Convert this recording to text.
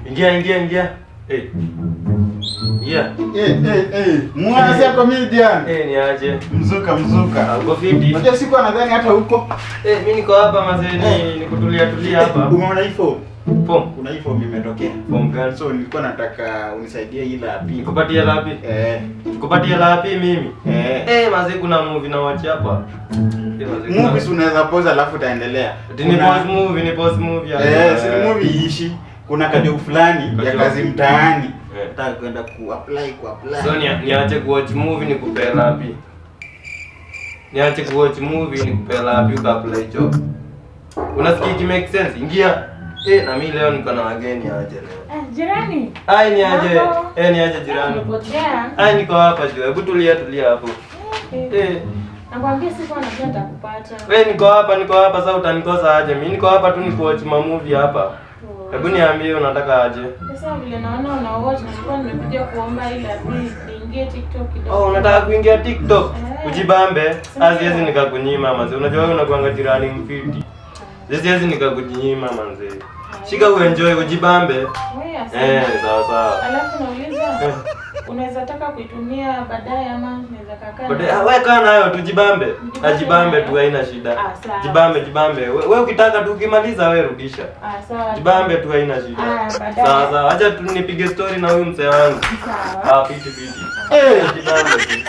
Ingia. Yeah. Mwana comedian. Ni aje? Mzuka. Uko fiti? Unajua siku anadhani hata huko. Mimi niko hapa mazeni, nikutulia hapa. Umeona hii form? Kuna hii form imetokea. Form gani? So nilikuwa nataka unisaidie ile api. Nikupatie lapi? Nikupatie lapi mimi? Mazee kuna movie na watch hapa. Movies unaweza pause alafu utaendelea. Ni pause movie. Si movie iishi. Kuna kadio fulani ya kazi mtaani. Nataka kwenda kuapply. So niache kuwatch movie nikupe lapi. Niache kuwatch movie nikupe lapi ukaapply job. Unasikia it make sense? Ingia. Na mimi leo niko na wageni aje leo. Jirani. Ni aje. Ni aje jirani. Umepotea? Niko hapa juu. Hebu tulia hapo. Nakwambia siku anajua nitakupata. Niko hapa sasa utanikosa aje? Mimi niko hapa tu nikuwatch movie hapa. Hebu niambie unataka aje? Sasa vile naona unawatch na nilikuwa nimekuja kuomba ile niingie TikTok kidogo. Unataka kuingia TikTok? Ujibambe. Siwezi nikakunyima manze. Unajua wewe unakuanga jirani mfiti. Siwezi nikakunyima manze. Shika uenjoy ujibambe. Sawa. Alafu nauliza unaweza taka kuitumia baadaye ama naweza kakaa? Baadaye wewe kaa nayo tujibambe. Ajibambe tu haina shida. Jibambe. Wewe ukitaka tu ukimaliza wewe rudisha. Sawa. Jibambe tu haina shida. Sawa. Acha tu nipige story na huyu mzee wangu. Sawa. Fiti. Jibambe.